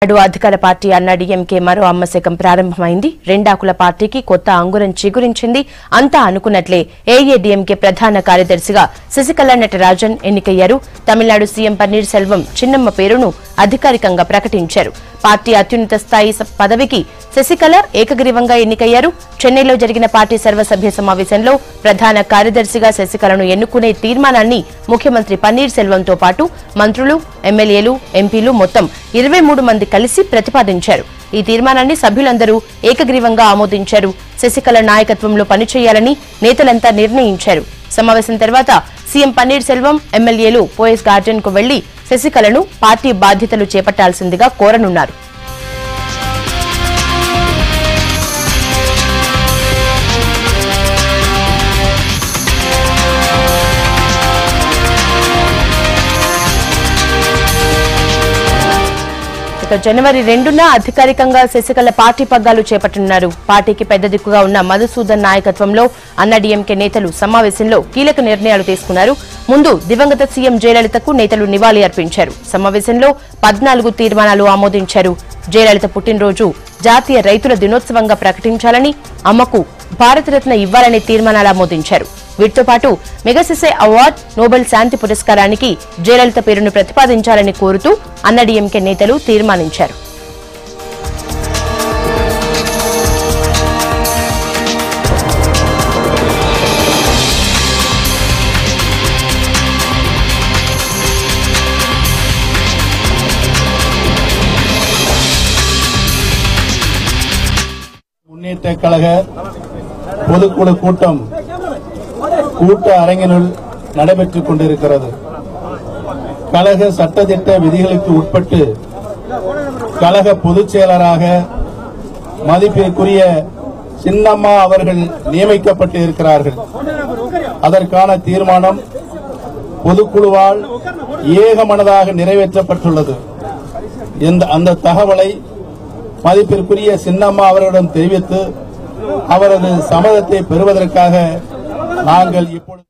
అధికార పార్టీ అన్నాడీఎంకే మరో అమ్మశకం ప్రారంభమైంది. రెండాకుల పార్టీకి కొత్త అంగురం చిగురించింది. అంతా అనుకున్నట్లే ఏఐఏడీఎంకే ప్రధాన కార్యదర్శిగా శశికళ నటరాజన్ ఎన్నికయ్యారు. తమిళనాడు సీఎం పన్నీర్ సెల్వం చిన్నమ్మ పేరును అధికారికంగా ప్రకటించారు. పార్టీ అత్యున్నత స్థాయి పదవికి శశికళ ఏకగ్రీవంగా ఎన్నికయ్యారు. చెన్నైలో జరిగిన పార్టీ సర్వసభ్య సమావేశంలో ప్రధాన కార్యదర్శిగా శశికళను ఎన్నుకునే తీర్మానాన్ని ముఖ్యమంత్రి పన్నీర్ సెల్వంతో పాటు మంత్రులు, ఎమ్మెల్యేలు, ఎంపీలు మొత్తం 23 మంది కలిసి ప్రతిపాదించారు. ఈ తీర్మానాన్ని సభ్యులందరూ ఏకగ్రీవంగా ఆమోదించారు. శశికళ నాయకత్వంలో పనిచేయాలని నేతలంతా నిర్ణయించారు. సమావేశం తర్వాత సీఎం పన్నీర్ సెల్వం ఎమ్మెల్యేలు పోయస్ గార్డెన్ కు వెళ్లి శశికళను పార్టీ బాధ్యతలు చేపట్టాల్సిందిగా కోరనున్నారు. జనవరి 2న అధికారికంగా శశికళ పార్టీ పగ్గాలు చేపట్టనున్నారు. పార్టీకి పెద్ద దిక్కుగా ఉన్న మధుసూదన్ నాయకత్వంలో అన్నాడీఎంకే నేతలు సమావేశంలో కీలక నిర్ణయాలు తీసుకున్నారు. ముందు దివంగత సీఎం జయలలితకు నేతలు నివాళి అర్పించారు. సమావేశంలో 14 తీర్మానాలు ఆమోదించారు. జయలలిత పుట్టినరోజు జాతీయ రైతుల దినోత్సవంగా ప్రకటించాలని, అమ్మకు భారతరత్న ఇవ్వాలనే తీర్మానాలు ఆమోదించారు. వీటితో పాటు మెగాసెసే అవార్డు, నోబెల్ శాంతి పురస్కారానికి జయలలిత పేరును ప్రతిపాదించాలని కోరుతూ అన్నాడీఎంకే నేతలు తీర్మానించారు. முன்னேற்ற கழக பொதுக்குழு கூட்டம் கூட்ட அரங்கினுள் நடைபெற்றுக் கொண்டிருக்கிறது. கழக சட்டத்திட்ட விதிகளுக்கு உட்பட்டு கழக பொதுச் செயலராக மதிப்பிற்குரிய சின்னம்மா அவர்கள் நியமிக்கப்பட்டு இருக்கிறார்கள். அதற்கான தீர்மானம் பொதுக்குழுவால் ஏகமனதாக நிறைவேற்றப்பட்டுள்ளது. அந்த தகவலை மதிப்பிற்குரிய சின்னம்மா அவர்களிடம் தெரிவித்து அவரது சம்மதத்தை பெறுவதற்காக நாங்கள் இப்பொழுது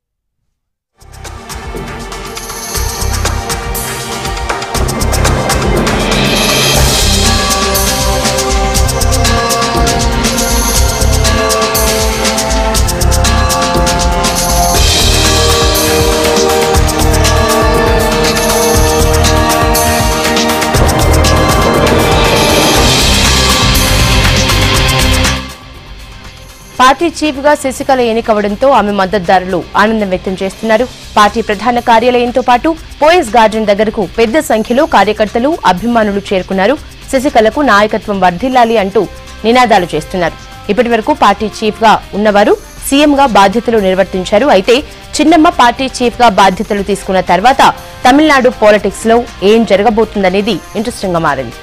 పార్టీ చీఫ్ గా శశికళ ఎన్నికవడంతో ఆమె మద్దతుదారులు ఆనందం వ్యక్తం చేస్తున్నారు. పార్టీ ప్రధాన కార్యాలయంతో పాటు పోయస్ గార్డెన్ దగ్గరకు పెద్ద సంఖ్యలో కార్యకర్తలు, అభిమానులు చేరుకున్నారు. శశికళకు నాయకత్వం వర్ధిల్లాలి అంటూ నినాదాలు చేస్తున్నారు. ఇప్పటి వరకు పార్టీ చీఫ్ గా ఉన్నవారు సీఎంగా బాధ్యతలు నిర్వర్తించారు. అయితే చిన్నమ్మ పార్టీ చీఫ్ గా బాధ్యతలు తీసుకున్న తర్వాత తమిళనాడు పాలిటిక్స్ లో ఏం జరగబోతుందనేది ఇంట్రెస్టింగ్ గా మారింది.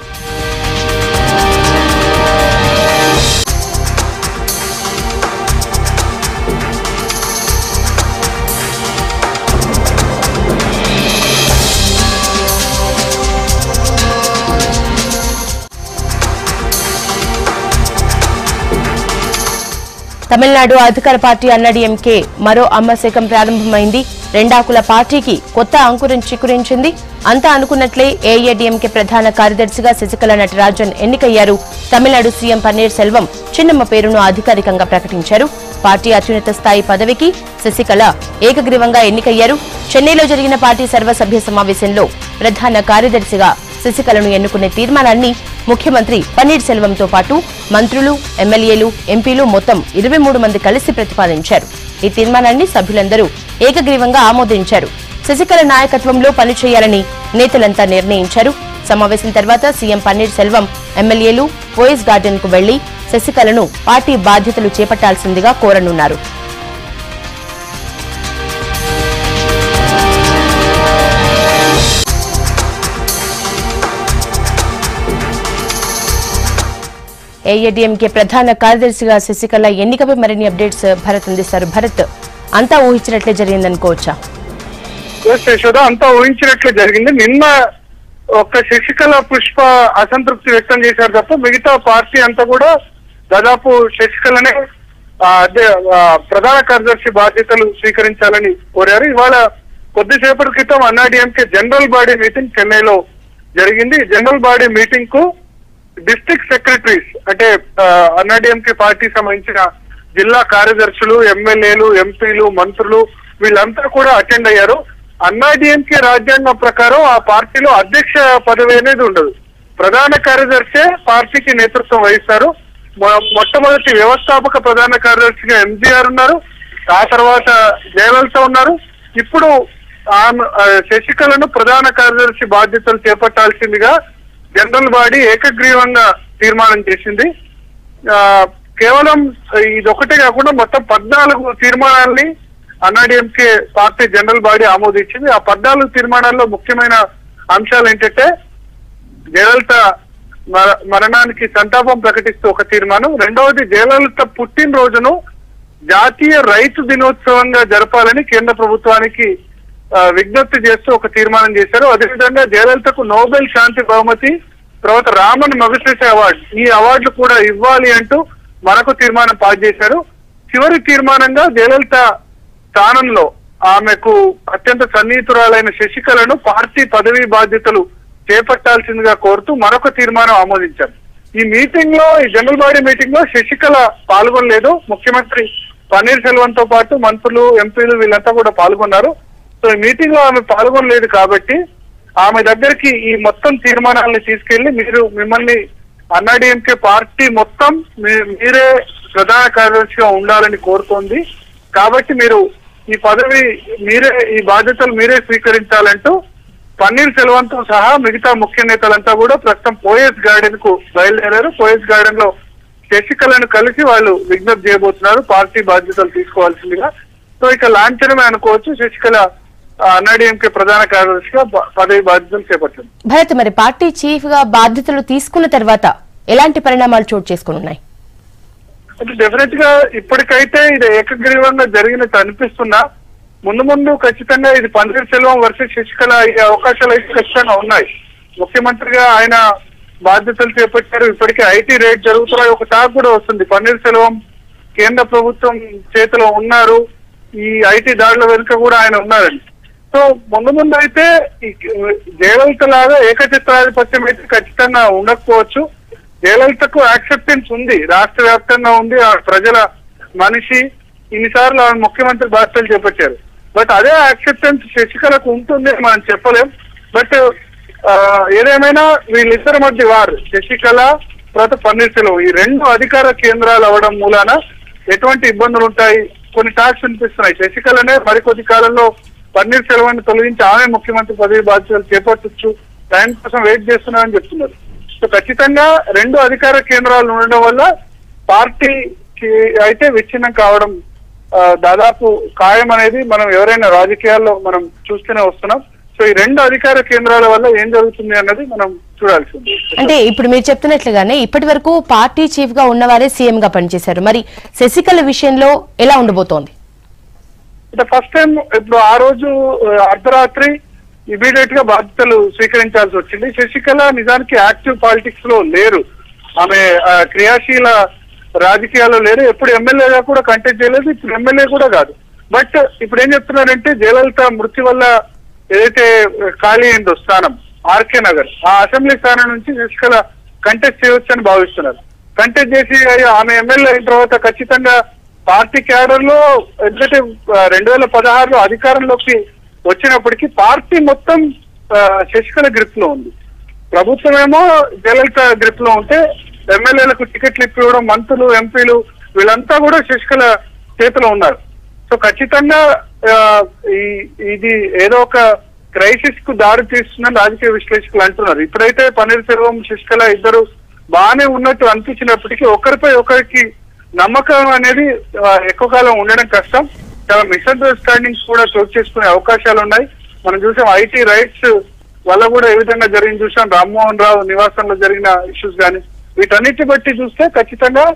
తమిళనాడు అధికార పార్టీ అన్నాడీఎంకే మరో అమ్మశకం ప్రారంభమైంది. రెండాకుల పార్టీకి కొత్త అంకురం చిగురించింది. అంతా అనుకున్నట్లే ఏఐఏడీఎంకే ప్రధాన కార్యదర్శిగా శశికళ నటరాజన్ ఎన్నికయ్యారు. తమిళనాడు సీఎం పన్నీర్ సెల్వం చిన్నమ్మ పేరును అధికారికంగా ప్రకటించారు. పార్టీ అత్యున్నత స్థాయి పదవికి శశికళ ఏకగ్రీవంగా ఎన్నికయ్యారు. చెన్నైలో జరిగిన పార్టీ సర్వసభ్య సమావేశంలో ప్రధాన కార్యదర్శిగా శశికళను ఎన్నుకునే తీర్మానాన్ని ముఖ్యమంత్రి పన్నీర్ సెల్వంతో పాటు మంత్రులు, ఎమ్మెల్యేలు, ఎంపీలు మొత్తం 23 మంది కలిసి ప్రతిపాదించారు. ఈ తీర్మానాన్ని సభ్యులందరూ ఏకగ్రీవంగా ఆమోదించారు. శశికళ నాయకత్వంలో పనిచేయాలని నేతలంతా నిర్ణయించారు. సమావేశం తర్వాత సీఎం పన్నీర్ సెల్వం ఎమ్మెల్యేలు పోయస్ గార్డెన్ కు వెళ్లి శశికళను పార్టీ బాధ్యతలు చేపట్టాల్సిందిగా కోరనున్నారు. ఏఐఏడీఎంకే ప్రధాన కార్యదర్శిగా శశికళ ఎన్నికపై మరిన్ని అప్డేట్స్ భరత్ అందిస్తారు. భరత్, అంతా ఊహించినట్లే జరిగిందనుకోవచ్చా? అంతా ఊహించినట్లే జరిగింది. నిన్న ఒక్క శశికళ, పుష్ప అసంతృప్తి వ్యక్తం చేశారు తప్ప మిగతా పార్టీ అంతా కూడా దాదాపు శశికళనే ప్రధాన కార్యదర్శి బాధ్యతలు స్వీకరించాలని కోరారు. ఇవాళ కొద్దిసేపటి క్రితం అన్నాడీఎంకే జనరల్ బాడీ మీటింగ్ చెన్నైలో జరిగింది. జనరల్ బాడీ మీటింగ్ కు డిస్ట్రిక్ట్ సెక్రటరీస్ అంటే అన్నాడీఎంకే పార్టీ సంబంధించిన జిల్లా కార్యదర్శులు, ఎమ్మెల్యేలు, ఎంపీలు, మంత్రులు వీళ్ళంతా కూడా అటెండ్ అయ్యారు. అన్నాడీఎంకే రాజ్యాంగం ప్రకారం ఆ పార్టీలో అధ్యక్ష పదవి అనేది ఉండదు. ప్రధాన కార్యదర్శే పార్టీకి నేతృత్వం వహిస్తారు. మొట్టమొదటి వ్యవస్థాపక ప్రధాన కార్యదర్శిగా ఎంజీఆర్ ఉన్నారు, ఆ తర్వాత జయలలిత ఉన్నారు. ఇప్పుడు శశికళను ప్రధాన కార్యదర్శి బాధ్యతలు చేపట్టాల్సిందిగా జనరల్ బాడీ ఏకగ్రీవంగా తీర్మానం చేసింది. కేవలం ఇదొకటే కాకుండా మొత్తం 14 తీర్మానాల్ని అన్నాడీఎంకే పార్టీ జనరల్ బాడీ ఆమోదించింది. ఆ 14 తీర్మానాల్లో ముఖ్యమైన అంశాలు ఏంటంటే జయలలిత మరణానికి సంతాపం ప్రకటిస్తూ ఒక తీర్మానం, రెండవది జయలలిత పుట్టినరోజును జాతీయ రైతు దినోత్సవంగా జరపాలని కేంద్ర ప్రభుత్వానికి విజ్ఞప్తి చేస్తూ ఒక తీర్మానం చేశారు. అదేవిధంగా జయలలితకు నోబెల్ శాంతి బహుమతి, తర్వాత రామన్ మగశేష అవార్డు, ఈ అవార్డులు కూడా ఇవ్వాలి అంటూ మరొక తీర్మానం పాస్ చేశారు. చివరి తీర్మానంగా జయలలిత స్థానంలో ఆమెకు అత్యంత సన్నిహితురాలైన శశికళను పార్టీ పదవీ బాధ్యతలు చేపట్టాల్సిందిగా కోరుతూ మరొక తీర్మానం ఆమోదించారు. ఈ మీటింగ్ లో, ఈ జనరల్ బాడీ మీటింగ్ లో శశికళ పాల్గొనలేదు. ముఖ్యమంత్రి పన్నీర్ సెల్వం తో పాటు మంత్రులు, ఎంపీలు వీళ్ళంతా కూడా పాల్గొన్నారు. సో ఈ మీటింగ్ లో ఆమె పాల్గొనలేదు కాబట్టి ఆమె దగ్గరికి ఈ మొత్తం తీర్మానాలను తీసుకెళ్లి మిమ్మల్ని అన్నాడీఎంకే పార్టీ మొత్తం మీరే ప్రధాన కార్యదర్శిగా ఉండాలని కోరుతోంది, కాబట్టి మీరు ఈ పదవి ఈ బాధ్యతలు మీరే స్వీకరించాలంటూ పన్నీర్ సెల్వంతో సహా మిగతా ముఖ్య నేతలంతా కూడా ప్రస్తుతం పోయస్ గార్డెన్ కు బయలుదేరారు. పోయస్ గార్డెన్ లో శశికళను కలిసి వాళ్ళు విజ్ఞప్తి చేయబోతున్నారు పార్టీ బాధ్యతలు తీసుకోవాల్సిందిగా. సో ఇక లాంఛనమే అనుకోవచ్చు, శశికళ అన్నాడీఎంకే ప్రధాన కార్యదర్శిగా పదవి బాధ్యతలు చేపట్టింది. భరత్, మరి పార్టీ చీఫ్ గా బాధ్యతలు తీసుకున్న తర్వాత ఎలాంటి పరిణామాలు చోటు చేసుకున్నాయి? డెఫినెట్ గా ఇప్పటికైతే ఇది ఏకగ్రీవంగా జరిగినట్టు అనిపిస్తున్నా, ముందు ముందు ఖచ్చితంగా ఇది పన్నీర్ సెల్వం వర్సెస్ శశికళ అయ్యే అవకాశాలు అయితే ఖచ్చితంగా ఉన్నాయి. ముఖ్యమంత్రిగా ఆయన బాధ్యతలు చేపట్టారు. ఇప్పటికే ఐటీ రేట్ జరుగుతున్నాయి. ఒక టాక్ కూడా వస్తుంది, పన్నీర్ సెల్వం కేంద్ర ప్రభుత్వం చేతిలో ఉన్నారు, ఈ ఐటీ దాడుల వెనుక కూడా ఆయన ఉన్నారని. సో ముందు అయితే జయలలిత లాగా ఏకచిత్రాధిపత్యం అయితే ఖచ్చితంగా ఉండకపోవచ్చు. జయలలితకు యాక్సెప్టెన్స్ ఉంది, రాష్ట్ర వ్యాప్తంగా ఉంది, ప్రజల మనిషి, ఇన్నిసార్లు ఆమె ముఖ్యమంత్రి బాధ్యతలు చేపట్టారు. బట్ అదే యాక్సెప్టెన్స్ శశికళకు ఉంటుంది మనం చెప్పలేం. బట్ ఏదేమైనా వీళ్ళిద్దరి మధ్య వారు శశికళ తర్వాత పన్నీర్ సెల్వం ఈ రెండు అధికార కేంద్రాలు అవడం మూలాన ఎటువంటి ఇబ్బందులు ఉంటాయి, కొన్ని టాక్స్ వినిపిస్తున్నాయి. శశికళనే మరికొద్ది కాలంలో పన్నీర్ సెల్వాన్ని తొలగించి ఆమె ముఖ్యమంత్రి పదవి బాధ్యతలు చేపట్టొచ్చు, టైం కోసం వెయిట్ చేస్తున్నారని చెప్తున్నారు. సో ఖచ్చితంగా రెండు అధికార కేంద్రాలు ఉండడం వల్ల పార్టీకి అయితే విచ్ఛిన్నం కావడం దాదాపు ఖాయం అనేది మనం ఎవరైనా రాజకీయాల్లో మనం చూస్తూనే వస్తున్నాం. సో ఈ రెండు అధికార కేంద్రాల వల్ల ఏం జరుగుతుంది అన్నది మనం చూడాల్సింది. అంటే ఇప్పుడు మీరు చెప్తున్నట్లుగానే ఇప్పటి వరకు పార్టీ చీఫ్ గా ఉన్నవారే సీఎం గా పనిచేశారు, మరి శశికళ విషయంలో ఎలా ఉండబోతోంది? ఫస్ట్ టైం ఇప్పుడు ఆ రోజు అర్ధరాత్రి ఇమీడియట్ గా బాధ్యతలు స్వీకరించాల్సి వచ్చింది. శశికళ నిజానికి యాక్టివ్ పాలిటిక్స్ లో లేరు, ఆమె క్రియాశీల రాజకీయాల్లో లేరు, ఎప్పుడు ఎమ్మెల్యేగా కూడా కంటెస్ట్ చేయలేదు, ఇప్పుడు ఎమ్మెల్యే కూడా కాదు. బట్ ఇప్పుడు ఏం చెప్తున్నారంటే జయలలిత మృతి వల్ల ఏదైతే ఖాళీ అయిందో స్థానం ఆర్కే నగర్, ఆ అసెంబ్లీ స్థానం నుంచి శశికళ కంటెస్ట్ చేయవచ్చని భావిస్తున్నారు. కంటెస్ట్ చేసి ఆమె ఎమ్మెల్యే అయిన తర్వాత ఖచ్చితంగా పార్టీ క్యాడర్ లో ఎందుకంటే 2016లో అధికారంలోకి వచ్చినప్పటికీ పార్టీ మొత్తం శశికళ గ్రిప్ లో ఉంది, ప్రభుత్వం ఏమో జయలలిత గ్రిప్ లో ఉంటే ఎమ్మెల్యేలకు టికెట్లు ఇప్పివ్వడం, మంత్రులు, ఎంపీలు వీళ్ళంతా కూడా శశికళ చేతిలో ఉన్నారు. సో ఖచ్చితంగా ఇది ఏదో ఒక క్రైసిస్ కు దారి తీస్తుందని రాజకీయ విశ్లేషకులు అంటున్నారు. ఇప్పుడైతే పన్నీర్ సెల్వం, శశికళ ఇద్దరు బాగానే ఉన్నట్టు అనిపించినప్పటికీ ఒకరిపై ఒకరికి నమ్మకం అనేది ఎక్కువ కాలం ఉండడం కష్టం. చాలా మిస్అండర్స్టాండింగ్స్ కూడా చోటు చేసుకునే అవకాశాలు ఉన్నాయి. మనం చూసాం ఐటీ రైట్స్ వల్ల కూడా ఏ విధంగా జరిగింది చూసాం, రామ్మోహన్ రావు నివాసంలో జరిగిన ఇష్యూస్ కానీ వీటన్నిటి బట్టి చూస్తే ఖచ్చితంగా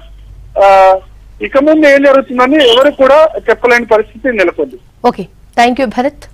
ఇక ముందు ఏం జరుగుతుందని ఎవరు కూడా చెప్పలేని పరిస్థితి నెలకొంది. Okay, thank you Bharat.